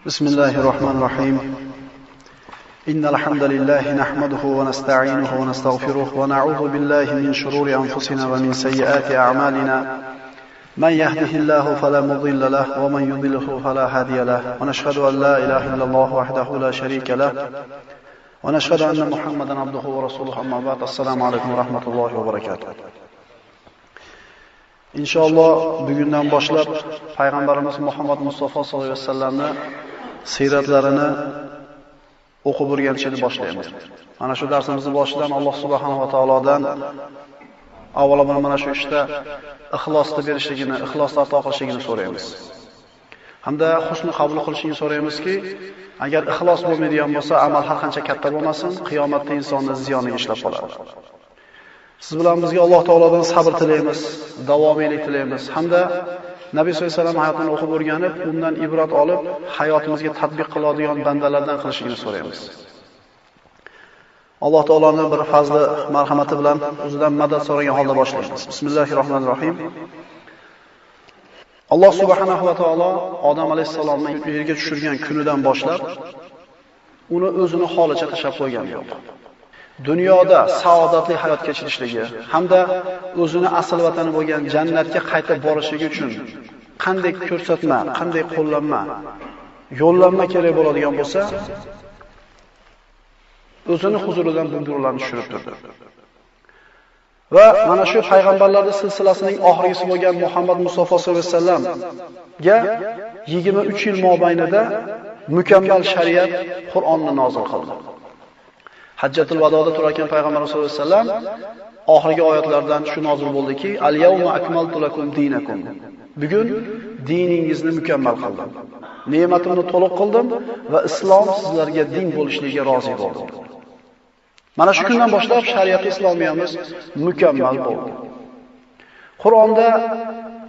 بسم الله الرحمن الرحيم إن الحمد لله نحمده ونستعينه ونستغفره ونعوذ بالله من شرور أنفسنا ومن سيئات أعمالنا من يهده الله فلا مضل له ومن يضلل فلا هادي له ونشهد أن لا إله إلا الله وحده لا شريك له ونشهد أن محمدا عبده ورسوله أما بعد السلام عليكم ورحمة الله وبركاته İnşallah bugundan boshlab payg'ambarimiz Muhammad Mustafa sallallohu alayhi vasallamni siyratlarini o'qib o'rganishni boshlaymiz. Mana shu darsimizni boshidan Alloh subhanahu va taolodan avvalo mana shu ishda ixlosni berishligini, ixlosni ato qilishligini so'raymiz. Hamda husni qabul qilishini so'raymizki, agar ixlos bo'lmaydigan bo'lsa, amal har qancha katta bo'lmasin, qiyomatda insonni ziyoniga ishlab qoladi. Siz bilan bizga Alloh taolodan sabr tilaymiz, davomiylik tilaymiz hamda Nabiy sollallohu alayhi vasallam hayotini o'qib o'rganib, undan ibrat olib, hayotimizga tatbiq qiladigan bandalardan qilishini so'raymiz. Alloh taoloning bir fazli marhamati bilan o'zidan madad so'ragan holda boshlaymiz. Bismillahirrohmanirrohim. Alloh subhanahu va taolo Odam alayhisalomni yerga tushirgan kunidan boshlab uni o'zini holicha tashlab qo'ygan yo'q. Dunyoda saodatli hayot kechirishligi hamda o'zini asl vatani bo'lgan jannatga qaytib borishligi uchun qanday ko'rsatma, qanday qo'llanma, yo'llanma kerak bo'ladigan bo'lsa, o'zini huzuridan bundurularni tushirib turdi. Va mana shu payg'ambarlarning silsilasining oxirgisi bo'lgan Muhammad Mustafa sollallohu alayhi vasallamga 23 yil mobaynida mukammal shariat Qur'onni nozil qildi. Hajjatul Vadoda turarkan payg'ambarimiz sollallohu alayhi vasallam oxirgi oyatlardan shu nozil bo'ldiki, al-yawma akmaltu lakum dinakum. Bugun diningizni mukammal qildim. Ne'matimni to'liq qildim va islom sizlarga din bo'lishligiga rozi bo'ldim. Mana shu kundan boshlab shariat islomiyamiz mukammal bo'ldi. Qur'onda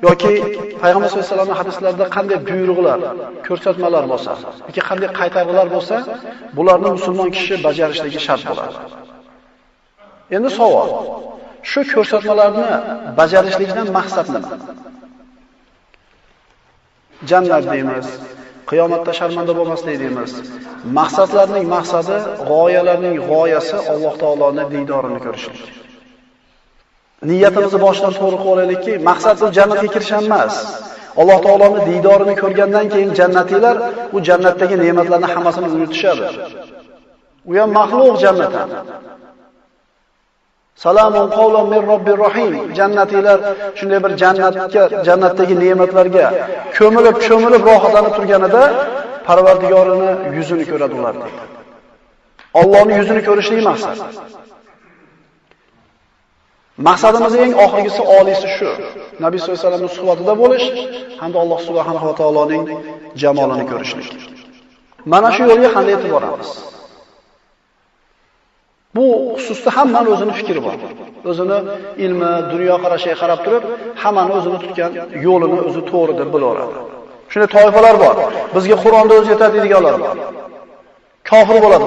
yoki payg'ambar sollallohu alayhi vasallamning hadislarida qanday buyruqlar, ko'rsatmalar bo'lsa, yoki qanday qaytarishlar bo'lsa, bularni musulmon kishi bajarishligi shart bo'ladi. Endi savol, shu ko'rsatmalarni bajarishlikdan maqsad nima? Jannat deymiz, qiyomatda sharmanda bo'lmaslik deymiz. Maqsadlarning maqsadi, g'oyalarning g'oyasi Alloh taoloning diydorini ko'rishlik. Niyatimizni boshdan to'g'ri qo'yaylikki, maqsad bu jannatga kirish emas. Alloh taoloning diydorini ko'rgandan keyin jannatiylar u jannatdagi ne'matlarni hammasini unutishadi. U ham maxluq jannatdan. Salamun qawlan min robbir rohim. Jannatiylar shunday bir jannatdagi ne'matlarga ko'milib rohatlanib turganida Parvardigorini yuzini ko'radi ular deydi. Allohning yuzini ko'rishlik maqsad. Maqsadimiz eng oxirgisi oliysi shu. Nabiy sollallohu alayhi vasallamning suhbatida bo'lish hamda Alloh subhanahu va taoloning jamolini ko'rishlik. Mana shu yo'lga qanday e'tiboramiz? Bu xususda hammaning o'zining fikri bor. O'zini ilmi, dunyo qarashiga qarab turib, hammani o'zini tutgan yo'lini o'zi to'g'ri deb bilaveradi. Shunday toifalar bor. Bizga Qur'onda o'zi yetadi deganlar bor. Kofir bo'ladi.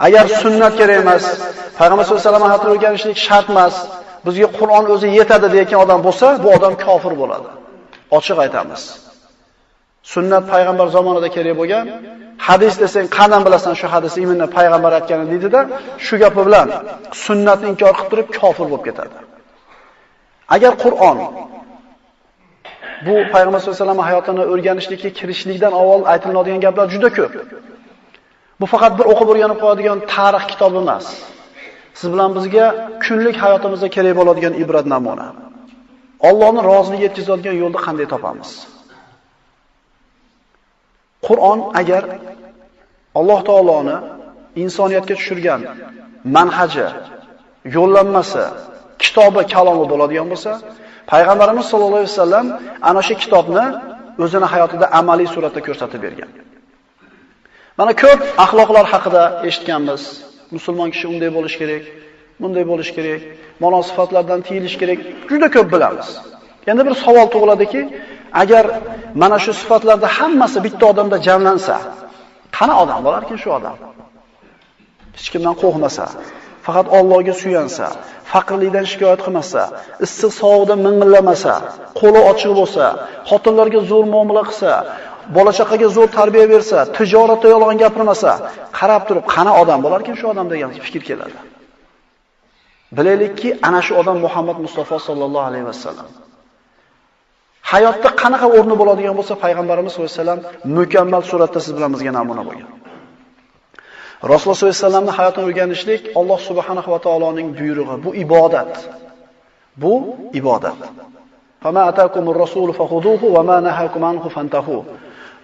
Agar sunnat kerak emas, payg'ambar sollallohu alayhi vasallam hayotini o'rganishlik shart emas, bizga Qur'on o'zi yetadi degan odam bo'lsa, bu odam kofir bo'ladi. Ochiq aytamiz. Sunnat payg'ambar zamonida kerak bo'lgan, hadis desang, qandan bilasan shu hadisni iminni payg'ambar aytganini deydi-da, shu gapi bilan sunnatni inkor qilib turib kofir bo'lib ketadi. Agar Qur'on bu payg'ambar sollallohu alayhi vasallam hayotini o'rganishlikka kirishlikdan avval aytiladigan gaplar juda ko'p. Bu faqat bir o'qib o'rganib qo'yadigan tarix kitobi emas. Siz bilan bizga kunlik hayotimizda kerak bo'ladigan ibrat namuna. Allohning roziligiga yetkazadigan yo'lni qanday topamiz? Qur'on agar Alloh taoloni insoniyatga tushirgan manhaji, yo'llanmasi, kitobi, kalomi bo'ladigan bo'lsa, payg'ambarimiz sollallohu alayhi vasallam ana shu kitobni o'zini hayotida amaliy suratda ko'rsatib bergan. Mana ko'p axloqlar haqida eshitganmiz. Musulmon kishi unday bo'lish kerak, bunday bo'lish kerak, mana sifatlardan tiyilish kerak, juda ko'p bilamiz. Endi bir savol tug'iladiki, agar mana shu sifatlarda hammasi bitta odamda jamlansa, qana odam bo'larkin shu odam? Hech kimdan qo'rqmasa, faqat Allohga suyansa, faqirlikdan shikoyat qilmasa, issiq sovuqda mingillamasa, qo'li ochiq bo'lsa, xotinlarga zo'r muomala qilsa, bola chaqaga zo'r tarbiya bersa, tijoratda yolg'on gapirmasa, qarab turib, qana odam bo'larkan shu odam degan fikr keladi. Bilaylikki, ana shu odam Muhammad Mustafa sallallohu alayhi vasallam. Hayotda qanaqa o'rni bo'ladigan bo'lsa, payg'ambarimiz sollallohu alayhi vasallam mukammal suratda siz bilan bizga namuna bo'lgan. Rasululloh sollallohu alayhi vasallamning hayotini o'rganishlik Alloh subhanahu va taoloning buyrug'i. Bu ibodat. Bu ibodat. Fama atakumur rasul fakhuduhu va ma nahakum anhu fantahu.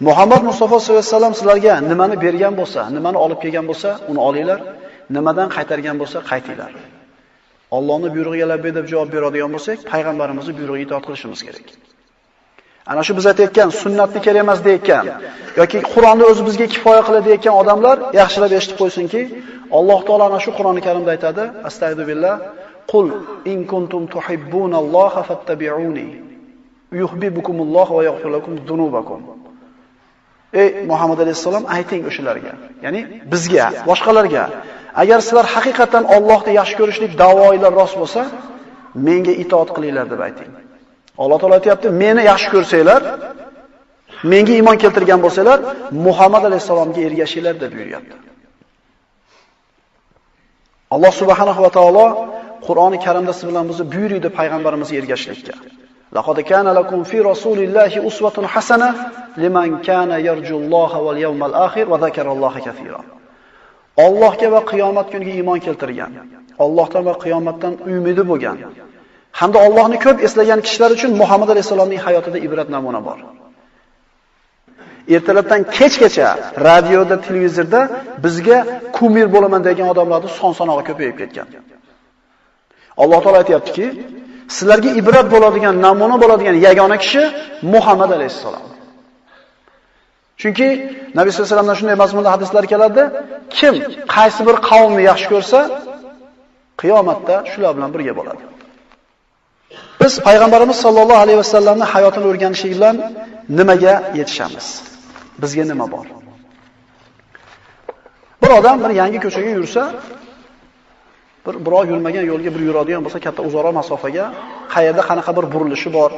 Muhammad Mustafa sollallohu alayhi vasallam sizlarga nimani bergan bo'lsa, nimani olib kelgan bo'lsa, uni olinglar, nimadan qaytargan bo'lsa, qaytinglar. Allohning buyrug'iga labbay deb javob beradigan bo'lsak, payg'ambarimizning buyrug'iga itoat qilishimiz kerak. Ana shu biz aytayotgan sunnatni kerak emas deyotgan yoki Qur'onni o'zi bizga kifoya qiladi deyotgan odamlar yaxshilab eshitib qo'ysinki, Alloh taolo ana shu Qur'oni Karimda aytadi: Astagfirullah, qul in kuntum tuhibbunalloha fattabi'uni yuhibbukumulloh va yaghfir lakum dhunubakum. Ey Muhammad alayhisalom, ayting o'shalarga, ya'ni bizga, boshqalarga, agar sizlar haqiqatan Allohni yaxshi ko'rishlik da'voinglar rost bo'lsa, menga itoat qilinglar deb ayting. Alloh taolo aytayapti, meni yaxshi ko'rsanglar, menga iymon keltirgan bo'lsanglar, Muhammad alayhisalomga ergashinglar deb buyuryapti. Alloh subhanahu va taolo Qur'oni Karimda siz bilan bizni buyuriydi payg'ambarimizga ergashishlikka. Laqad kana lakum fi rasulillahi uswatun hasana liman kana yarjulloha wal yawmal akhir va zakaralloha kaseeran. Allohga va qiyomat kuniga iymon keltirgan, Allohdan va qiyomatdan umidi bo'lgan hamda Allohni ko'p eslagan kishilar uchun Muhammad alayhisolamning hayotida ibrat namuna bor. Ertalabdan kechgacha radioda, televizorda bizga kumir bo'laman degan odamlarning son-sanog'i ko'payib ketgan. Alloh taolo aytayaptiki, sizlarga ibrat bo'ladigan, namuna bo'ladigan yagona kishi Muhammad alayhisalom. Chunki Nabiy sollallohu alayhi vasallamdan shunday mazmunda hadislar keladi, kim qaysi bir qavmni yaxshi ko'rsa, qiyomatda shular bilan birga bo'ladi. Biz payg'ambarimiz sollallohu alayhi vasallamning hayotini o'rganishlik bilan nimaga yetishamiz? Bizga nima bor? Bir odam bir yangi ko'chaga yursa, birov yurmagan yo'lga bir yuradigan bo'lsa, katta uzoq masofaga, qayerda qanaqa bir burilishi bor,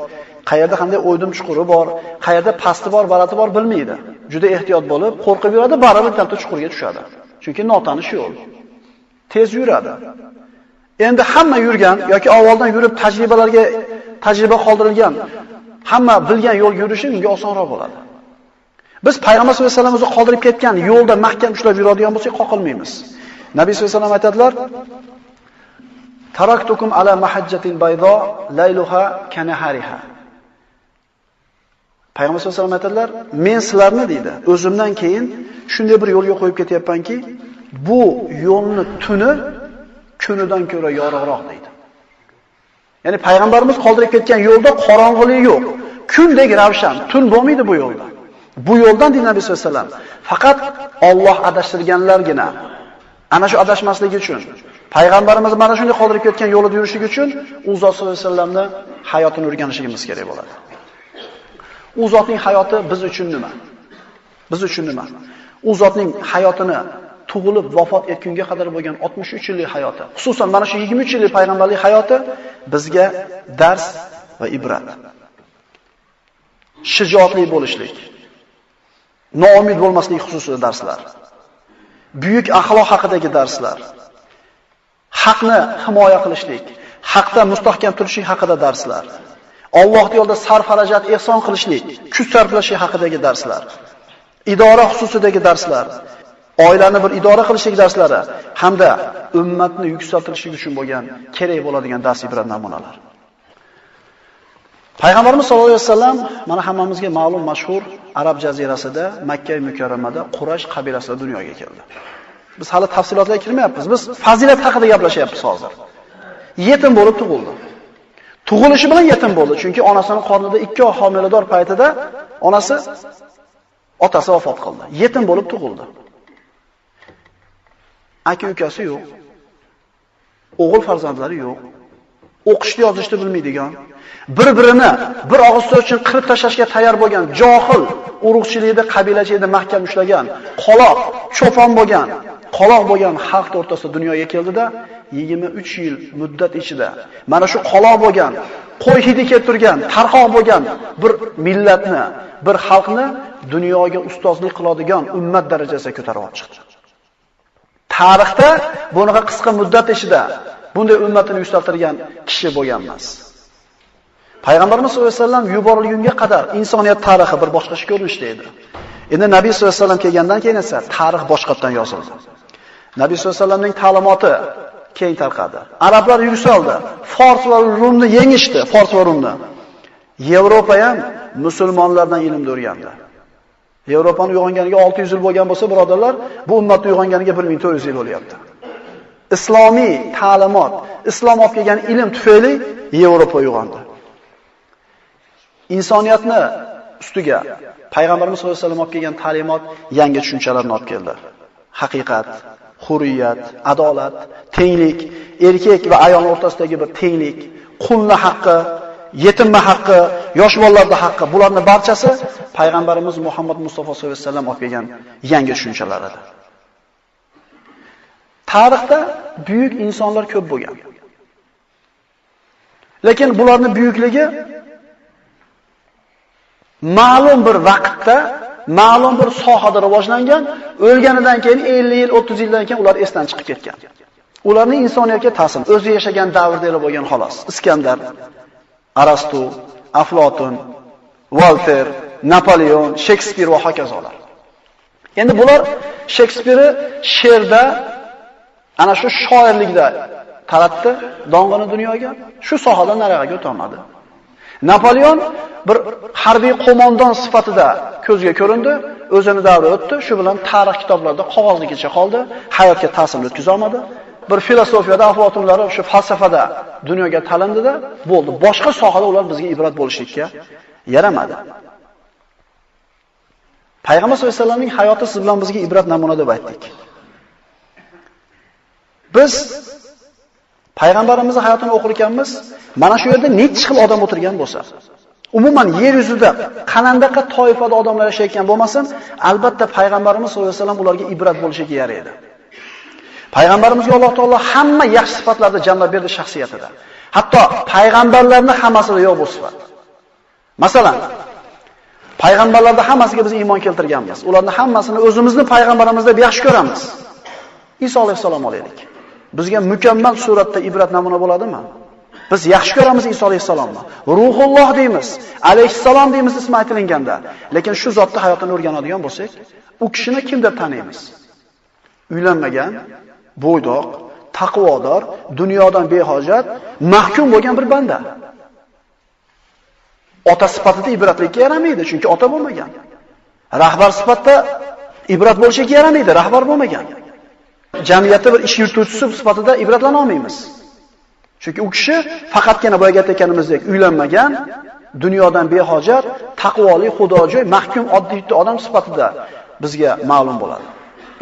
qayerda qanday o'ydim chuquri bor, qayerda pasti bor, balati bor bilmaydi. Juda ehtiyot bo'lib, qo'rqib yuradi, baribir katta chuqurga tushadi. Chunki notanish yo'l. Tez yuradi. Endi hamma yurgan yoki avvaldan yurib tajriba qoldirilgan, hamma bilgan yo'l yurishi unga osonroq bo'ladi. Biz payg'ambar sollallohu alayhi vasallam o'zi qoldirib ketgan yo'lda mahkam ushlab yuradigan bo'lsak, qoqilmaymiz. Nabiy sollallohu alayhi vasallam aytadilar: "Taraktukum ala mahajjatil baydo layluha kanahariha." Payg'ambar sollallohu alayhi vasallam aytadilar: "Men sizlarni deydi, o'zimdan keyin shunday bir yo'lga qo'yib ketyapmanki, bu yo'lni tuni kunidan ko'ra yorug'roq" deydi. Ya'ni payg'ambarimiz qoldirib ketgan yo'lda qorong'ilik yo'q. Kundek ravshan, tun bo'lmaydi bu yo'lda. Bu yo'ldan deydi Nabiy sollallohu alayhi vasallam, faqat Alloh adashtirganlargina ana shu adashmasligi uchun, payg'ambarimiz mana shunday qoldirib ketgan yo'lida yurishligi uchun u zot sollallohu alayhi vasallamni hayotini o'rganishimiz kerak bo'ladi. U zotning hayoti biz uchun nima? Biz uchun nima? U zotning hayotini tug'ilib vafot etgunga qadar bo'lgan 63 yillik hayoti, xususan mana shu 23 yillik payg'ambarlik hayoti bizga dars va ibrat. Shijoatli bo'lishlik, noumid bo'lmaslik xususida darslar. Buyuk axloq haqidagi darslar. Haqni himoya qilishlik, haqda mustahkam turishlik haqida darslar. Allohning yo'lida sarfarajat ehson qilishlik, kuch sarflashlik haqidagi darslar. Idora xususidagi darslar. Oilani bir idora qilishlik darslari hamda ummatni yuksaltirishlik uchun bo'lgan kerak bo'ladigan dars ibrat namunalar. Payg'ambarimiz sollallohu alayhi vasallam mana hammamizga ma'lum mashhur Arab jazirasida, Makka mukarramada Quraysh qabilasida dunyoga keldi. Biz hali tafsilotlarga kirmayapmiz. Biz fazilat haqida gaplashyapmiz hozir. Yetim bo'lib tug'ildi. Tug'ilishi bilan yetim bo'ldi, chunki onasining qornida 2 oy homilador paytida onasi otasi vafot qildi. Yetim bo'lib tug'ildi. Aka-ukasi yo'q. O'g'il farzandlari yo'q. O'qishni yozishni bilmaydigan, bir-birini bir og'iz so'z uchun qirib tashlashga tayyor bo'lgan, johil, urug'chilikda, qabilachilikda mahkam ushlagan, qoloq, cho'pon bo'lgan, qoloq bo'lgan xalq o'rtasida dunyoga keldida 23 yil muddat ichida mana shu qoloq bo'lgan, qo'y hidi kelib turgan, tarqoq bo'lgan bir millatni, bir xalqni dunyoga ustozlik qiladigan ummat darajasiga ko'tarib olib chiqdi. Tarixda bunaqa qisqa muddat ichida bunday ummatni yuksaltirgan kishi bo'lgan emas. Payg'ambarimiz sollallohu alayhi vasallam yuborilgunga qadar insoniyat tarixi bir boshqacha ko'rinishda edi. Endi Nabiy sollallohu alayhi vasallam kelgandan keyin esa tarix boshqatdan yozildi. Nabiy sollallohu alayhi vasallamning ta'limoti keng tarqadi. Arablar yuksaldi. Fors va Rumni yengishdi, Fors va Rumni. Yevropa ham musulmonlardan ilmni o'rgandi. Yevropaning uyg'onganiga 600 yil bo'lgan bo'lsa, birodarlar, bu ummatning uyg'onganiga 1400 yil bo'lyapti. Islomiy ta'limot, islom olib kelgan ilm tufayli Yevropa uyg'ondi. Insoniyatni ustiga Payg'ambarimiz sollallohu alayhi vasallam olib kelgan ta'limot yangi tushunchalarni olib keldi. Haqiqat, hurriyat, adolat, tenglik, erkak va ayol o'rtasidagi bir tenglik, qulni haqqi, yetimma haqqi, yosh bolalarning haqqi, bularning barchasi Payg'ambarimiz Muhammad Mustafa sollallohu alayhi vasallam olib kelgan yangi tushunchalar edi. Tarixda buyuk insonlar ko'p bo'lgan. Lekin bularning buyukligi ma'lum bir vaqtda, ma'lum bir sohada rivojlangan, o'lganidan keyin 50 yil, 30 yildan keyin ular esdan chiqib ketgan. Ularning insoniyatga ta'siri o'zi yashagan davrda bo'lgan xolos. Iskandar, Arastu, Aflotun, Volter, Napoleon, Shekspir va hokazolar. Endi bular Shekspirni she'rda, ana shu shoirlikda taratdi dong'ini dunyoga. Shu sohadan nariga o'tolmadi. Napoleon bir harbiy qo'mondon sifatida ko'zga ko'rindi, o'zini davri o'tdi, shu bilan tarix kitoblarida qog'ozligicha qoldi, hayotga ta'sir o'tkaza olmadi. Bir filosofiyada Aflotunlar, shu falsafada dunyoga talindida bo'ldi. Boshqa sohada ular bizga ibrat bo'lishlikka yaramadi. Payg'ambar sollallohu alayhi vasallamning hayoti siz bilan bizga ibrat namuna deb aytdik. Biz Payg'ambarimizning hayotini o'qir ekanmiz, mana shu yerda necha xil odam o'tirgan bo'lsa, umuman yer yuzida qanandaqa toifada odamlar yashayotgan bo'lmasin, albatta Payg'ambarimiz sollallohu alayhi vasallam ularga ibrat bo'lishiga yaraydi. Payg'ambarimizga Alloh taolo hamma yaxshi sifatlarni jamlab berdi shaxsiyatida. Hatto payg'ambarlarning hammasida yo'q bu sifat. Masalan, payg'ambarlarning hammasiga biz iymon keltirganmiz. Ularning hammasini o'zimizni payg'ambarimiz deb yaxshi ko'ramiz. Iso alayhisalom olaylik. Bizga mukammal suratda ibrat namuna bo'ladimi? Biz yaxshi ko'ramiz Iso alayhisalomni. Ruhulloh deymiz, alayhissalom deymiz ismi aytilganda. Lekin shu zotning hayotini o'rganadigan bo'lsak, u kishini kim deb taniymiz? Uylanmagan, bo'ydoq, taqvodor, dunyodan behojat, mahkum bo'lgan bir banda. Ota sifatida ibratlikka yaramaydi, chunki ota bo'lmagan. Rahbar sifatida ibrat bo'lishiga yaramaydi, rahbar bo'lmagan. Jamiyatda bir ish yurituvchisi sifatida ibratlana olmaymiz. Chunki u kishi faqatgina boyaga aytganimizdek uylanmagan, dunyodan behojat, taqvoli, xudojo'y, mahkum oddiy odam sifatida bizga ma'lum bo'ladi.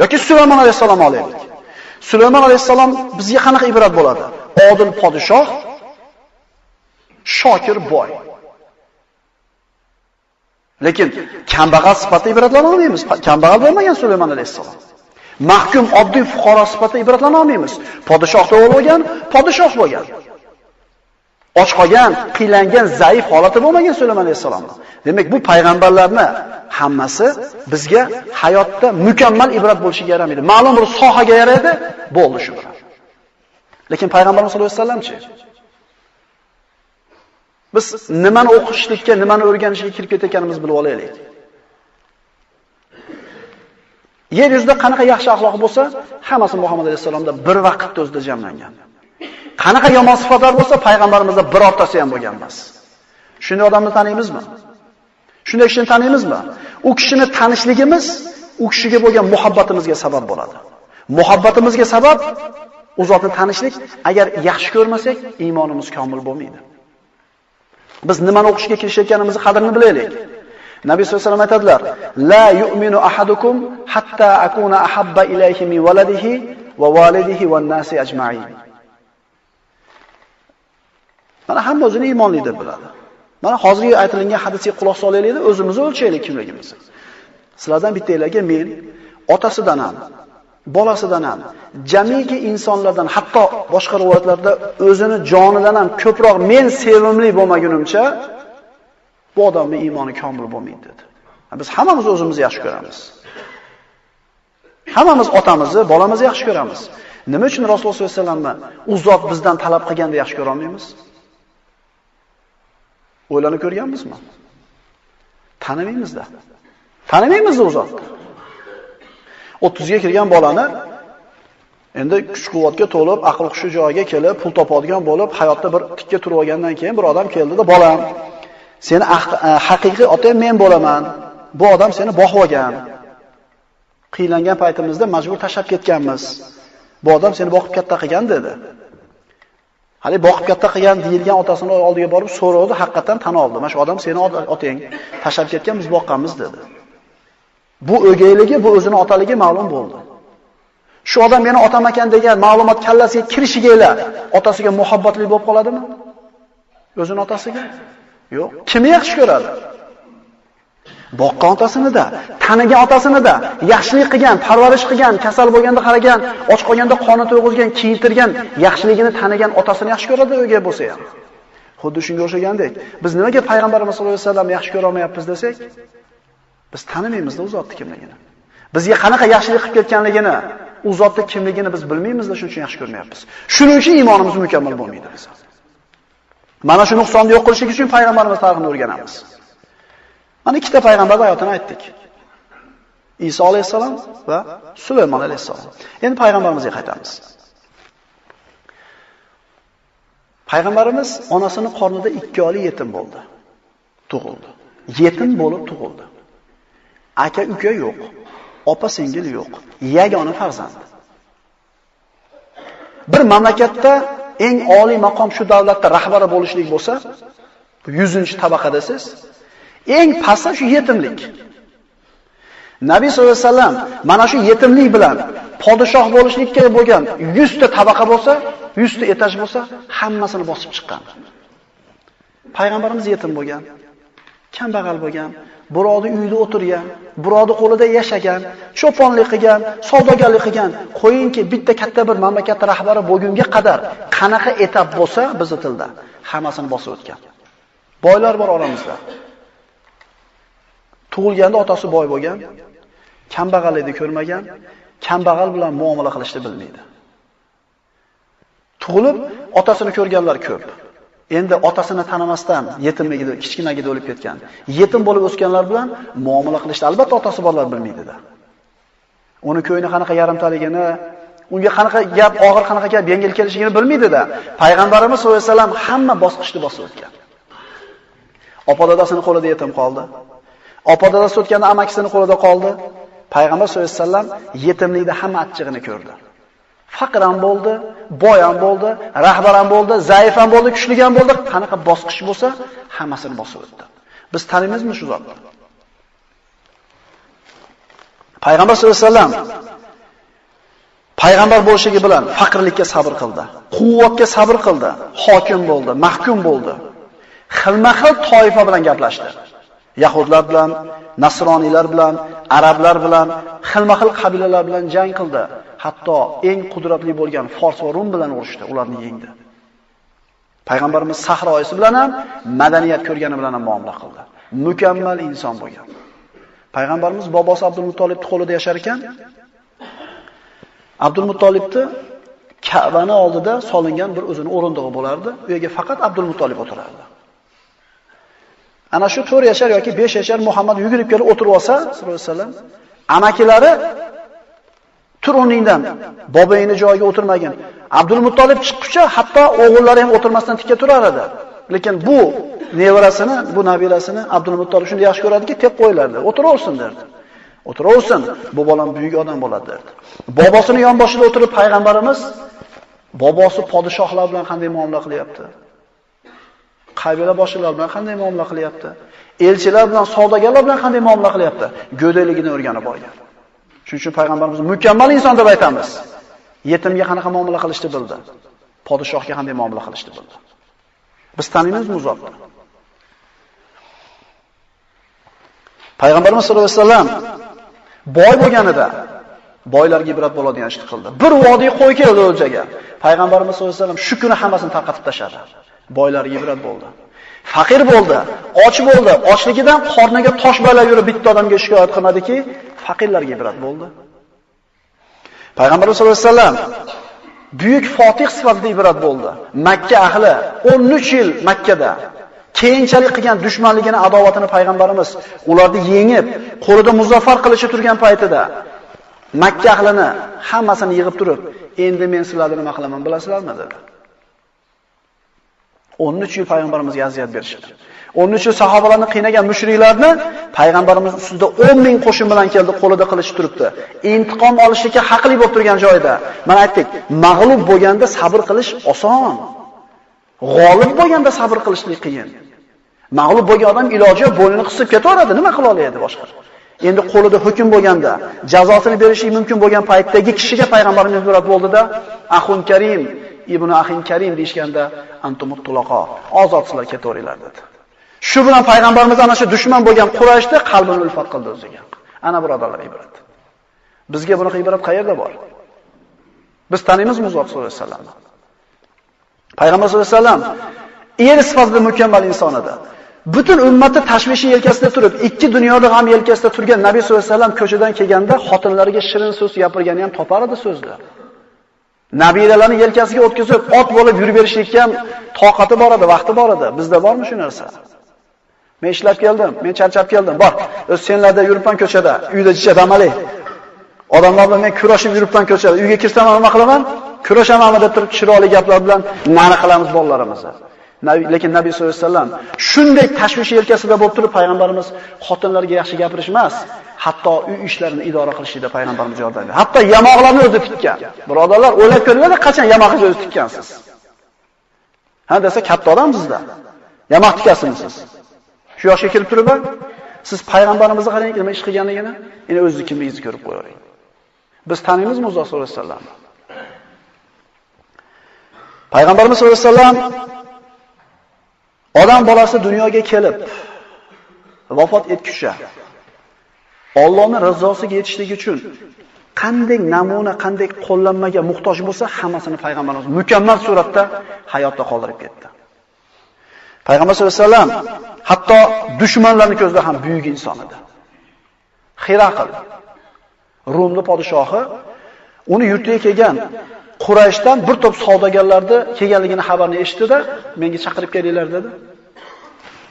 Yoki Sulaymon alayhisalom olaylik. Sulaymon alayhisalom bizga qanaqa ibrat bo'ladi? Odil podshoh, shokir boy. Lekin kambag'al sifatida ibratlana olmaymiz. Kambag'al bo'lmagan Sulaymon alayhisalom. Mahkum oddiy fuqaro sifatida ibratlana olmaymiz. Podshohda bo'lgan, podshoh bo'lgan. Och qolgan, qiylangan, zaif holati bo'lmagan Sulaymon alayhisalom. Demak, bu payg'ambarlarni hammasi bizga hayotda mukammal ibrat bo'lishiga yaramaydi. Ma'lum bir sohaga yaraydi, bo'ldi shu bilan. Lekin payg'ambarimiz sollallohu alayhi vasallamchi? Biz nimani o'qishlikka, nimani o'rganishga kirib ketayotganimizni bilib olaylik. Yer yuzida qanaqa yaxshi axloq bo'lsa, hammasi Muhammad alayhisalomda bir vaqtda o'zida jamlangan. Qanaqa yomon sifatlar bo'lsa, payg'ambarimizda birortasi ham bo'lgan emas. Shunday odamni taniymizmi? Shunday kishini taniymizmi? U kishini tanishligimiz u kishiga bo'lgan muhabbatimizga sabab bo'ladi. Muhabbatimizga sabab u zotni tanishlik, agar yaxshi ko'rmasak, iymonimiz komil bo'lmaydi. Biz nimani o'qishga kirishayotganimizni qadrini bilaylik. Nabiy sollallohu alayhi vasallam aytadilar: "La yu'minu ahadukum hatta akuna ahabba ilayhi min waladihi va walidihi wan nasi ajma'in." Mana hamma o'zini iymonli deb biladi. Mana hozirgi aytilgan hadisga quloq solaylik, o'zimizni o'lchaylik kimligimizni. Sizlardan bittanglarga men otasidan ham, bolasidan ham, jamiki insonlardan, hatto boshqa rivoyatlarda o'zini jonidan ham ko'proq men sevimli bo'lmagunimcha bu odamning iymoni komil bo'lmaydi dedi. Biz hammamiz o'zimizni yaxshi ko'ramiz. Hammamiz otamizni, bolamizni yaxshi ko'ramiz. Nima uchun Rasululloh sollallohu alayhi vasallamni u zot bizdan talab qilganda yaxshi ko'ra olmaymiz? O'ylanib ko'rganmizmi? Tanimaymizda. Tanimaymizda u zotni. 30 ga kirgan bolani endi kuch-quvvatga to'lib, aql-hushi joyiga kelib, pul topadigan bo'lib, hayotda bir tikka turib olgandan keyin bir odam keldi-da, "Bolam, seni haqiqiy otang men bo'laman. Bu odam seni boqib olgan. Qiylangan paytimizda majbur tashab ketganmiz. Bu odam seni boqib katta qilgan" dedi. Hali boqib katta qilgan deyilgan otasini oldiga borib so'radi, haqiqatan tan oldi. "Mana shu odam seni otang, tashab ketgan, biz boqqanmiz" dedi. Bu o'gayligi, bu o'zini otaligi ma'lum bo'ldi. Shu odam meni otam ekan degan ma'lumot kallasiga kirishigaylar otasiga muhabbatli bo'lib qoladimi? O'zini otasiga? Yo'q. Kimni yaxshi ko'radi? Boqqan otasini-da, tanigan otasini-da, yaxshilik qilgan, parvarish qilgan, kasal bo'lganda qaragan, och qolganda qoni to'yg'izgan, kiyintirgan, yaxshiligini tanigan otasini yaxshi ko'radi o'gay bo'lsa ham. Xuddi shunga o'xshagandek, biz nimaga payg'ambarimiz sollallohu alayhi vasallam yaxshi ko'ra olmayapmiz desak, biz tanimaymizda u zotni kimligini. Bizga qanaqa yaxshilik qilib ketganligini, u zotni kimligini biz bilmaymizda, shuning uchun yaxshi ko'rmayapmiz. Shuning uchun iymonimiz mukammal bo'lmaydi biz. Mana shu nuqsonni yo'q qilishlik uchun payg'ambarimiz tarixini o'rganamiz. Mana ikkita payg'ambar hayotini aytdik. Iso alayhisalom va Sulaymon alayhisalom. Endi payg'ambarimizga qaytamiz. Payg'ambarimiz onasining qornida 2 oylik yetim bo'ldi. Tug'ildi. Yetim bo'lib tug'ildi. Aka uka yo'q, opa singil yo'q, yagona farzand. Bir mamlakatda eng oliy maqom shu davlatda rahbari bo'lishlik bo'lsa, 100-tabaqada siz, eng pasti shu yetimlik. Nabiy sollallohu alayhi vasallam mana shu yetimlik bilan podshoh bo'lishlikka bo'lgan 100 ta tabaqa bo'lsa, 100 ta etaj bo'lsa, hammasini bosib chiqqan. Payg'ambarimiz yetim bo'lgan, kambag'al bo'lgan, birovning uyida o'tirgan, birovning qo'lida yashagan, cho'ponlik qilgan, savdogarlik qilgan. Qo'yingki, bitta katta bir mamlakat rahbari bo'lgunga qadar qanaqa etap bo'lsa, bizning tilda hammasini bosib o'tgan. Boylar bor oramizda. Tug'ilganda otasi boy bo'lgan, kambag'allikni ko'rmagan, kambag'al bilan muomala qilishni bilmaydi. Tug'ilib otasini ko'rganlar ko'p. Endi otasini tanimasdan yetimligida, kichkinagida o'lib ketgan. Yetim bo'lib o'sganlar bilan muomala qilishni albatta otasi borlar bilmaydi-da. Uni ko'yni qanaqa yarimtaligini, unga qanaqa gap, og'ir qanaqa gap yengil kelishligini bilmaydi-da. Payg'ambarimiz sollallohu alayhi vasallam hamma bosqichni bosib o'tgan. Opa dadasining qo'lida yetim qoldi. Opa dadasi o'tganda amakisining qo'lida qoldi. Payg'ambar sollallohu alayhi vasallam yetimlikda hamma achchig'ini ko'rdi. Faqir ham bo'ldi, boy ham bo'ldi, rahbar ham bo'ldi, zaif ham bo'ldi, kuchli ham bo'ldi. Qanaqa bosqich bo'lsa, hammasini bosib o'tdi. Biz tanimizmi shu zotni? Payg'ambar sollallohu alayhi vasallam payg'ambar bo'lishligi bilan faqirlikka sabr qildi, quvvatga sabr qildi, hokim bo'ldi, mahkum bo'ldi. Xilma-xil toifa bilan gaplashdi. Yahudlar bilan, nasroniylar bilan, arablar bilan, xilma-xil qabilalar bilan jang qildi. Hatto eng qudratli bo'lgan Fors va Rum bilan urushdi, ularni yengdi. Payg'ambarimiz sahroisi bilan ham, madaniyat ko'rgani bilan ham muomala qildi. Mukammal inson bo'lgan. Payg'ambarimiz bobosi Abdulmuttolibning qo'lida yashar ekan, Abdulmuttolibni Ka'bani oldida solingan bir o'zining o'rindig'i bo'lardi. U yerga faqat Abdulmuttolib o'tirardi. Ana shu 4 yashar yoki 5 yashar Muhammad yugurib kelib o'tirib olsa, sollallohu alayhi vasallam, amakilari tur o'rningdan, boboyini joyiga o'tirmagan. Abdulmuttolib chiqquncha hatto o'g'illari ham o'tirmasdan tikka turar edi. Lekin bu nevarasini, bu nabilasini Abdulmuttolib shunday yaxshi ko'radiki, tep qo'ylardi. O'tiraversin derdi. O'tiraversin, bu bolam buyuk odam bo'ladi derdi. Bobosini yonboshida o'tirib payg'ambarimiz bobosi podshohlar bilan qanday muomala qilyapti? Qabila boshliqlar bilan qanday muomala qilyapti? Elchilar bilan, savdogarlar bilan qanday muomala qilyapti? Go'dayligini o'rganib olgan. Shuning uchun payg'ambarimiz mukammal inson deb aytamiz. Yetimga qanaqa muomala qilishni bildi. Podshohga qanday muomala qilishni bildi. Biz tanimizmi u zotni? Payg'ambarimiz sollallohu alayhi vasallam boy bo'lganida boylarga ibrat bo'ladigan ishni qildi. Bir vodiy qo'y keldi o'ljaga. Payg'ambarimiz sollallohu alayhi vasallam shu kuni hammasini tarqatib tashladi. Boylarga ibrat bo'ldi. Faqir bo'ldi, och bo'ldi. Ochligidan qorniga tosh baylab yurib bitta odamga shikoyat qilmadiki, faqirlarga ibrat bo'ldi. Payg'ambarimiz sollallohu alayhi vasallam buyuk fotih sifatida ibrat bo'ldi. Makka ahli 13 yil Makkada keyinchalik qilgan dushmanligini, adovatini payg'ambarimiz ularni yengib, qo'lida muzaffar qilishi turgan paytida Makka ahlini hammasini yig'ib turib, endi men sizlarni nima qilaman bilasizlarmi dedi. 13 yil payg'ambarimizga aziyat berishdi. 13 yil sahobalarni qiynagan mushriklarni payg'ambarimiz ustida 10 ming qo'shin bilan keldi, qo'lida qilich turibdi. Intiqom olishga haqli bo'lib turgan joyda, mana aytdik, mag'lub bo'lganda sabr qilish oson. G'olib bo'lganda sabr qilishlik qiyin. Mag'lub bo'lgan odam iloji bo'ynini qisib ketaveradi, nima qila oladi boshqa? Endi qo'lida hukm bo'lganda, jazosini berishi mumkin bo'lgan paytdagi kishiga payg'ambarimiz ibrat bo'ldida, Axun Karim, ibn Axin Karim deyshganda, antumut tulaqo, ozodsizlar ketaveringlar dedi. Shu bilan payg'ambarimiz ana shu dushman bo'lgan Qurayshda qalbini ulfat qildi o'ziga. Ana birodarlar ibrat. Bizga bunaqa ibrat qayerda bor? Biz tanimizmi Muhammad sollallohu alayhi vasallam? Payg'ambar sollallohu alayhi vasallam er sifatida mukammal inson edi. Butun ummatni tashvishi yelkasida turib, ikki dunyoda ham yelkasida turgan Nabiy sollallohu alayhi vasallam ko'chadan kelganda xotinlariga shirin so'z gapirgani ham topar edi so'zni. Nabiylarni yelkasiga o'tkazib, ot bo'lib yurib berishlikka ham toqati bor edi, vaqti bor edi. Bizda bormi shu narsa? Men ishlab keldim, men charchab keldim. Bor, o'z senlarda yuribman ko'chada, uyda jicha damali. Odamlar bilan men kurashib yuribman ko'chada. Uyga kirsam nima qilaman? Kurashamanmi deb turib chiroyli gaplar bilan nari qilamiz bolalarimizni. Lekin Nabiy sollallohu alayhi vasallam shunday tashvish yelkasida bo'lib turib payg'ambarimiz xotinlarga yaxshi gapirish emas, hatto uy ishlarini idora qilishida payg'ambarimiz yordam berdi. Hatto yamoqlarni o'zi tikkan. Birodarlar, o'ylab ko'ringlar, qachon yamoqni o'zi tikkansiz? Ha desa katta odamsizda. Yamoq tikasizmi siz? Shu yoshga kelib turib, siz payg'ambarimizni qarang, nima ish qilganligini, endi o'zingizni kimligingizni ko'rib qo'ying. Biz tanimizmi Muhammad sollallohu alayhi vasallam? Payg'ambarimiz sollallohu alayhi vasallam odam bolasi dunyoga kelib vafot etguncha Allohning rizosiga yetishlik uchun qanday namuna, qanday qo'llanmaga muhtoj bo'lsa, hammasini payg'ambarimiz mukammal suratda hayotda qoldirib ketdi. Payg'ambar sollallohu alayhi vasallam hatto dushmanlarning ko'zida ham buyuk inson edi. Hiraql, Rumning podshohi, uni yurtiga kelgan Qurayshdan bir to'p savdogarlarni kelganligini xabarini eshitdi-da, menga chaqirib kelinglar dedi.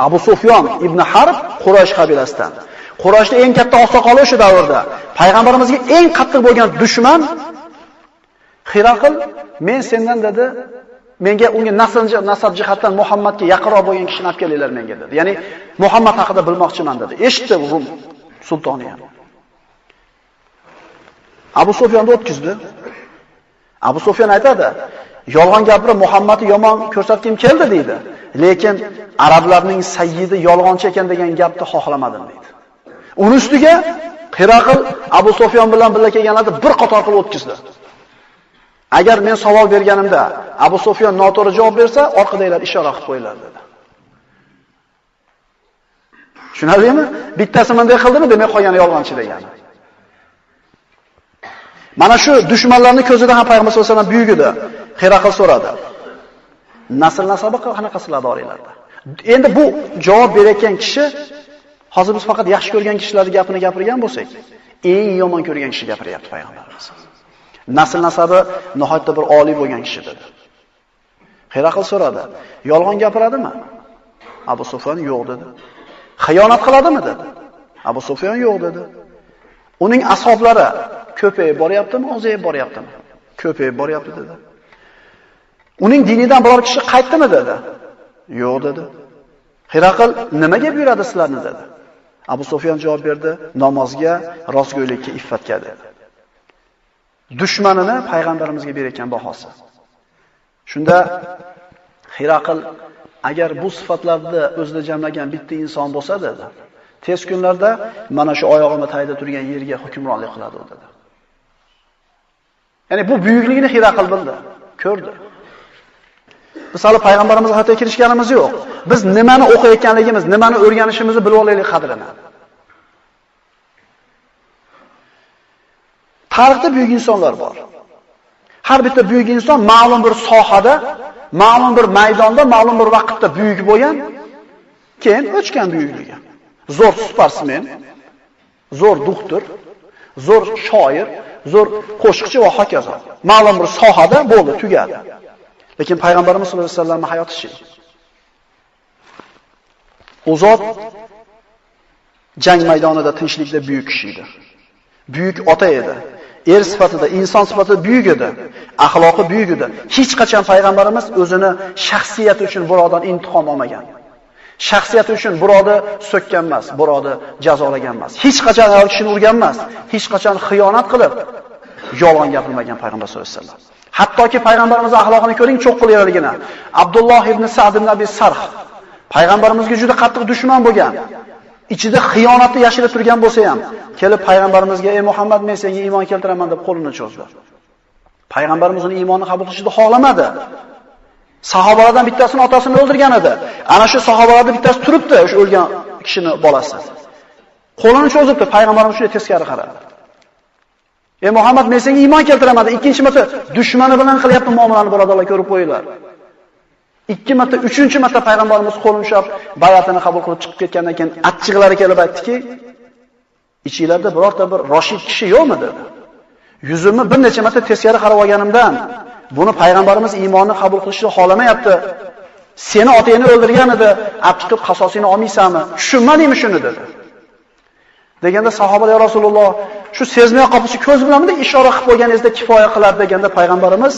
Abu Sufyon ibn Harb Quraysh qabilasidan. Qurayshning eng katta oqsoqoli o'sha davrda. Payg'ambarimizga eng qattiq bo'lgan dushman Hiraql, men sendan dedi, menga unga nasab jihatdan Muhammadga yaqinroq bo'lgan kishini olib kelinglar menga dedi. Ya'ni Muhammad haqida bilmoqchiman dedi. Eshitdi Rum sultoni ham. Abu Sufyonni o'tkizdi. Abu Sufyon aytadi, yolg'on gapirib Muhammadni yomon ko'rsatgim keldi deydi. Lekin arablarning sayyidi yolg'onchi ekan degan gapni xohlamadim deydi. Uning ustiga Hiraql Abu Sufyon bilan birga kelganlarni bir qator qilib o'tkazdi. Agar men savol berganimda Abu Sufyon noto'g'ri javob bersa, orqadagilar ishora qilib qo'yinglar dedi. Tushunarlimi? Bittasi bunday qildimi, demak qolgani yolg'onchi degani. Mana shu dushmanlarning ko'zida ham payg'ambar sollallohu alayhi vasallam buyuk edi. Hiraql so'radi. Nasl nasabi qanaqa sizlarda oringlarda? Endi bu javob berayotgan kishi hozir biz faqat yaxshi ko'rgan kishilarning gapini gapirgan bo'lsak, eng yomon ko'rgan kishi gapiryapti payg'ambarimiz. Nasl nasabi nihoyatda bir oliy bo'lgan kishi dedi. Hiraql so'radi. Yolg'on gapiradimi? Abu Sufyon yo'q dedi. Xiyonat qiladimi dedi. Abu Sufyon yo'q dedi. Uning ashablari ko'payib boryaptimi, ozayib boryaptimi? Ko'payib boryapti dedi. Uning dinidan biror kishi qaytdimi dedi. Yo'q dedi. Hiraql nimaga buyuradi sizlarni dedi. Abu Sufyon javob berdi, namozga, rostgo'ylikka, iffatga dedi. Dushmanini payg'ambarimizga berayotgan bahosi. Shunda Hiraql agar bu sifatlarni o'zida jamlagan bitta inson bo'lsa dedi, tez kunlarda mana shu oyog'imni tagida turgan yerga hukmronlik qiladi dedi. Ya'ni bu buyukligini Hiraql bildi, ko'rdi. Biz hali payg'ambarimiz hayotga kirishganimiz yo'q. Biz nimani o'qiyotganligimiz, nimani o'rganishimizni bilib olaylik qadrini. Tarixda buyuk insonlar bor. Har bitta buyuk inson ma'lum bir sohada, ma'lum bir maydonda, ma'lum bir vaqtda buyuk bo'lgan, keyin o'chgan buyukligi. Zo'r sportsmen, zo'r doktor, zo'r shoir, zo'r qo'shiqchi va hokazo. Ma'lum bir sohada bo'ldi, tugadi. Lekin payg'ambarimiz sollallohu alayhi vasallamning hayoti-chi? U zot jang maydonida tinchlikda buyuk kishi edi. Buyuk ota edi. Er sifatida, inson sifatida buyuk edi. Axloqi buyuk edi. Hech qachon payg'ambarimiz o'zini shaxsiyati uchun birovdan intiqom olmagan. Shaxsiyati uchun birovni so'kkan emas, birovni jazolagan emas. Hech qachon ayol kishini urgan emas. Hech qachon xiyonat qilib yolg'on gapirmagan payg'ambar sollallohu alayhi vasallam. Hattoki payg'ambarimizning axloqini ko'ring, cho'qqileraligini. Abdulloh ibn Sa'd ibn Abi Sarh payg'ambarimizga juda qattiq dushman bo'lgan. Ichida xiyonatni yashirib turgan bo'lsa ham, kelib payg'ambarimizga: "Ey Muhammad, men senga iymon keltiraman" deb qo'lini cho'zdi. Payg'ambarimiz uning iymonini qabul qilishni xohlamadi. Sahobalardan bittasini otasini o'ldirgan edi. Ana shu sahobalardan bittasi turibdi, o'sha o'lgan kishini bolasi. Qo'lini cho'zibdi, payg'ambarimiz shunday teskari qaradi. "Ey Muhammad, men senga iymon keltiraman" deb ikkinchi marta dushmani bilan qilyapti muomalani, birodarlar, ko'rib qo'yinglar. Ikki marta, uchinchi marta payg'ambarimiz qo'lini ushlab bay'atini qabul qilib chiqib ketgandan keyin achchiqlari kelib aytdiki, "Ichinglarda birorta bir roshid kishi yo'qmi?" dedi. Yuzimni bir necha marta teskari qarab olganimdan, buni payg'ambarimiz iymonni qabul qilishni xohlamayapti. Seni otangni o'ldirgan edi, olib chiqib qasosini olmaysanmi? Tushunmadingmi shuni dedi. Deganda sahobalar: "Ya Rasululloh, shu sezmay qolsa ko'z bilanmi ishora qilib qo'yganingizda kifoya qilar" deganda payg'ambarimiz: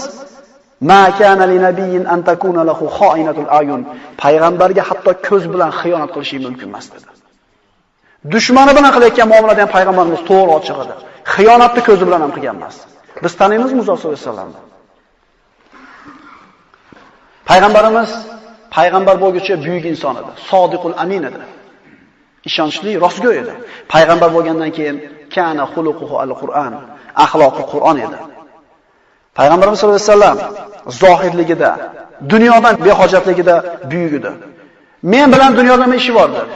"Ma kana li nabiyyin an takuna lahu kha'inatul ayun." Payg'ambarga hatto ko'z bilan xiyonat qilish mumkin emas dedi. Dushmani bilan qilayotgan muomalada ham payg'ambarimiz to'g'ri ochiq edi. Xiyonatni ko'zi bilan ham qilgan emas. Biz taniymizmi Muso sollallohu alayhi vasallamni? Payg'ambarimiz payg'ambar bo'lguncha buyuk inson edi. Sodiqul amin edi. Ishonchli, rostgo'y edi. Payg'ambar bo'lgandan keyin kana xuluquhu al-Qur'an, axloqi Qur'on edi. Payg'ambarimiz sollallohu alayhi vasallam zohirligida, dunyodan behojatligida buyuk edi. Men bilan dunyoda nima ishi bor dedi.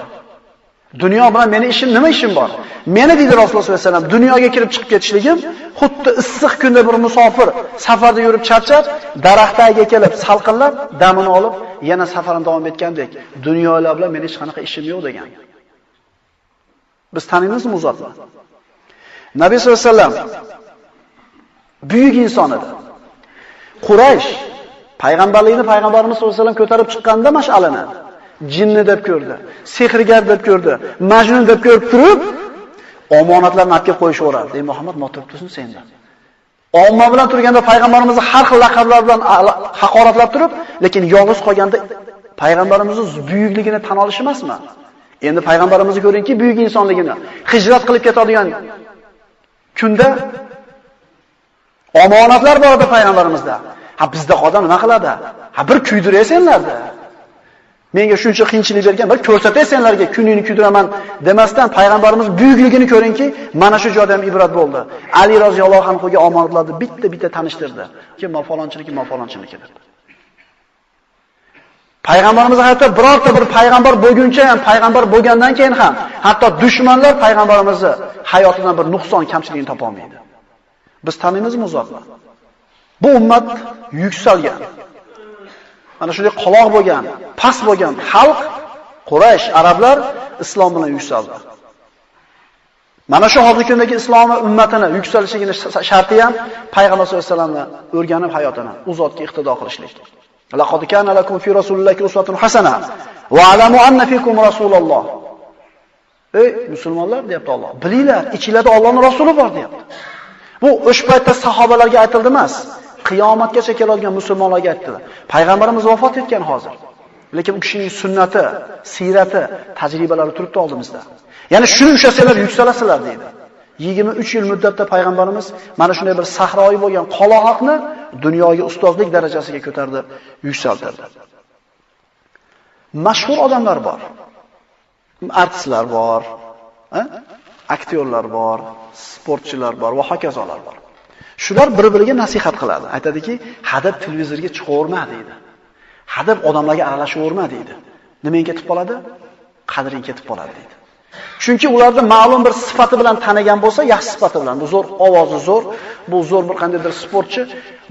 Dunyo bilan meni ishim nima ishim bor? Meni deydi Rasululloh sollallohu alayhi vasallam, dunyoga kirib chiqib ketishligim xuddi issiq kunda bir musofir safarda yurib charchab, daraxt tagiga kelib salqinlab, damini olib, yana safarini davom etgandek, dunyolar bilan meni hech qanaqa ishim yo'q degan. Biz taniymizmi u zotni? Nabiy sollallohu alayhi vasallam buyuk inson edi. Quraysh payg'ambarlikni payg'ambarimiz sollallohu alayhi vasallam ko'tarib chiqqanda mash'alani jinni deb ko'rdi, sehrgar deb ko'rdi, majnun deb ko'rib turib, omonatlarni olib kelib qo'yishaveradi. "Ey Muhammad, nima turibsan senda?" Omma bilan turganda payg'ambarimizni har xil laqablar bilan haqoratlab turib, lekin yolg'iz qolganda payg'ambarimizning buyukligini tan olish emasmi? Endi payg'ambarimizni ko'ringki, buyuk insonligini. Hijrat qilib ketadigan kunda omonatlar bor edi payg'ambarimizda. Ha, bizda odam nima qiladi? Ha, bir kuydiraysenlarda. Menga shuncha qiyinchilik bergan, bir ko'rsatay senlarga, kuningni kuydiraman demasdan payg'ambarimiz buyukligini ko'ringki, mana shu joyda ham ibrat bo'ldi. Ali roziyallohu anhuga omonatlarni bitta-bitta tanishtirdi. Kim falonchiligi, falonchiligi deb. Payg'ambarimiz hayotda birorta bir payg'ambar bo'lguncha ham, payg'ambar bo'lgandan keyin ham, hatto dushmanlar payg'ambarimizni hayotidan bir nuqson, kamchiligini topa olmaydi. Biz taniymizmi zotni? Bu ummat yuksalgan. Mana shunday qaloq bo'lgan, past bo'lgan xalq, Quraysh, arablar islom bilan yuksaldi. Mana shu hozirgi kundagi islom ummatini yuksalishining sharti ham payg'ambar sollallohu alayhi vasallamni o'rganib hayotini u zotga iqtido qilishlik. Laqad kana lakum fi rasulillahi uswatun hasana va alamu anna fikum rasululloh. Ey musulmonlar, deyapti Alloh. Bilinglar, ichingizda Allohning rasuli bor, deyapti. Bu o'sha paytda sahobalarga aytildi emas. Qiyomatgacha keladigan musulmonlarga aytdi. Payg'ambarimiz vafot etgan hozir. Lekin u kishining sunnati, sirati, tajribalari turibdi oldimizda. Ya'ni shuni ushlasalar yuksalasizlar deydi. 23 yil muddatda payg'ambarimiz mana shunday bir sahroyi bo'lgan qoloqni dunyoga ustozlik darajasiga ko'tardi, yuksaltirdi. Mashhur odamlar bor. Artistlar bor, aktyorlar bor, sportchilar bor va hokazolar bor. Shular bir-biriga nasihat qiladi. Aytadiki, hadab televizorga chiqaverma deydi. Hadab odamlarga aralashaverma deydi. Nimaga ketib qoladi? Qadring ketib qoladi deydi. Chunki ularni ma'lum bir sifati bilan tanigan bo'lsa, yaxshi sifati bilan, bu zo'r ovozi zo'r, bu zo'r bir qandaydir sportchi,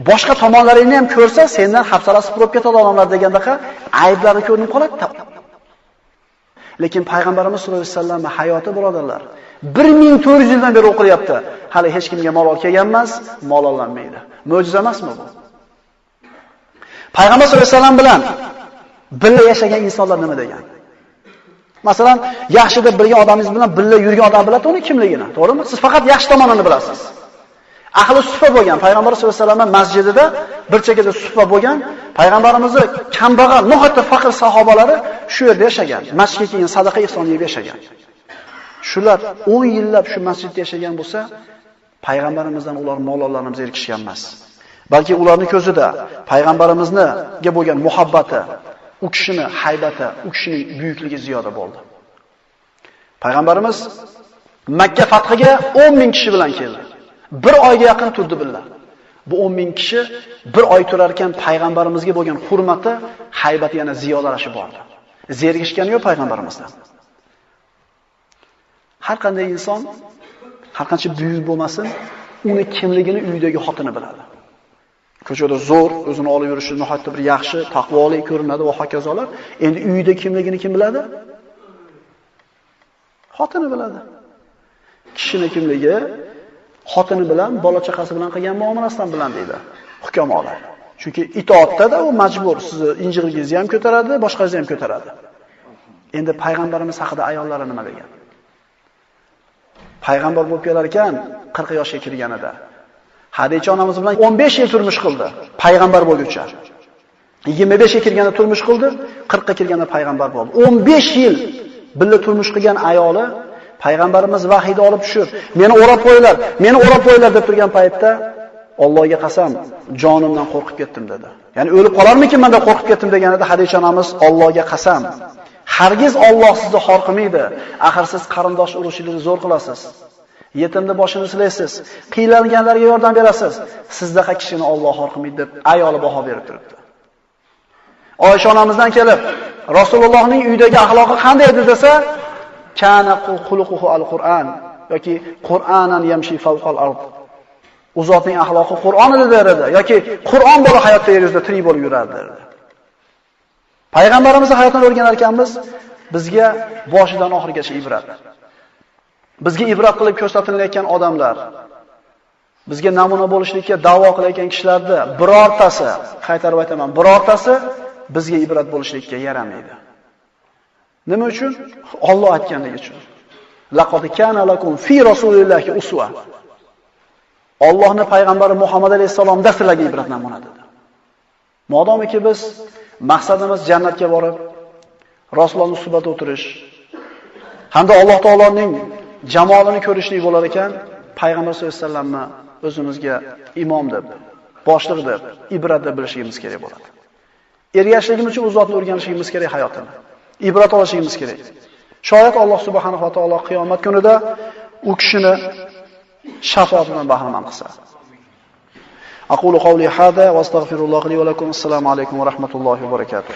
boshqa tomonlaringni ham ko'rsa, sendan hafsalasi qurib ketadi odamlar degandaqa ayblari ko'rinib qoladi. Lekin payg'ambarimiz sollallohu alayhi vasallam hayoti birodarlar 1400 yildan beri o'qilyapti. Hali hech kimga malol kelgan emas, malollanmaydi. Mo'jiza emasmi bu? Payg'ambar sollallohu alayhi vasallam bilan birga yashagan insonlar nima degan? Masalan, yaxshi deb bilgan odamingiz bilan birga yurgan odam biladi uni kimligini, to'g'rimi? Siz faqat yaxshi tomonini bilasiz. Ahli sufa bo'lgan payg'ambar sollallohu alayhi vasallam masjidida bir chekada sufa bo'lgan, payg'ambarimizning kambag'al, nihoyatda faqir sahobalari shu yerda yashagan. Masjidga kelgan sadaqa ihson yeb yashagan. Shular 10 yillab shu masjidda yashagan bo'lsa, payg'ambarimizdan ular mol-mollarni zerikishgan emas. Balki ularning ko'zida payg'ambarimizga bo'lgan muhabbati, u kishining haybati, u kishining buyukligi ziyoda bo'ldi. Payg'ambarimiz Makka fathiga 10 ming kishi bilan keldi. Bir oyga yaqin turdi billah. Bu 10 ming kishi bir oy turar ekan payg'ambarimizga bo'lgan hurmati, haybati yana ziyodalashib bordi. Zerikishgani yo'q payg'ambarimizdan. Har qanday inson, har qancha buyuk bo'lmasin, uni kimligini uyidagi xotini biladi. Ko'chada zo'r, o'zini olib yurishi nihoyatda bir yaxshi, taqvoli ko'rinadi va hokazolar. Endi uyida kimligini kim biladi? Xotini biladi. Kishining kimligi xotini bilan, bola chaqasi bilan qilgan muomalasidan bilan deydi hukamolar. Chunki itoatda u majbur, sizni injig'ingizni ham ko'taradi, boshqangizni ham ko'taradi. Endi payg'ambarimiz haqida ayollari nima degan? Payg'ambar bo'lib kelar ekan 40 yoshga kirganida Hadicha onamiz bilan 15 yil turmush qildi, payg'ambar bo'lguncha. 25 ga kirganda turmush qildi, 40 ga kirganda payg'ambar bo'ldi. 15 yil birga turmush qilgan ayoli payg'ambarimiz vahiyni olib tushib, meni o'rab qo'yinglar deb turgan paytda Allohga qasam, jonimdan qo'rqib ketdim dedi. Ya'ni o'lib qolarmikin menda qo'rqib ketdim deganida Hadicha onamiz Allohga qasam, hargiz Alloh sizni xor qilmaydi. Axir siz qarindosh urushingizni zo'r qilasiz. Yetimni boshini silaysiz, qiylanganlarga yordam berasiz. Sizdaqa kishini Alloh xor qilmaydi deb ayoli baho berib turibdi. Oysha onamizdan kelib, Rasulullohning uydagi axloqi qanday edi desa, kana xuluquhu al-Qur'an yoki Qur'anan yamshi fawqal ard. U zotning axloqi Qur'on edi derdi yoki Qur'on bo'lib hayotda yer yuzida tirik bo'lib yurardi derdi. Payg'ambarimizning hayotini o'rganar ekanmiz, bizga boshidan oxirigacha ibrat. Bizga ibrat qilib ko'rsatilayotgan odamlar, bizga namuna bo'lishlikka da'vo qilayotgan kishilarda birortasi, qaytarib aytaman, birortasi bizga ibrat bo'lishlikka yaramaydi. Nima uchun? Alloh aytganligi uchun. Laqad kana lakum fi rasulillahi uswa. Allohning payg'ambari Muhammad alayhisalomda sizlarga ibrat namuna dedi. Modomiki biz maqsadimiz jannatga borib, Rasulullohning suhbatida o'tirish hamda Alloh taoloning jamolini ko'rishlik bo'lar ekan, payg'ambar sollallohu alayhi vasallamni o'zimizga imom deb, boshliq deb, ibrat deb bilishimiz kerak bo'ladi. Ergashishligimiz uchun u zotni o'rganishimiz kerak hayotini. Ibrat olishimiz kerak. Shoyat Alloh subhanahu va taolo qiyomat kunida u kishini shafoatidan bahramand qilsa. Aqulu qawli hada va astaghfirulloh li va lakum. Assalomu alaykum va rahmatullohi va barakatuh.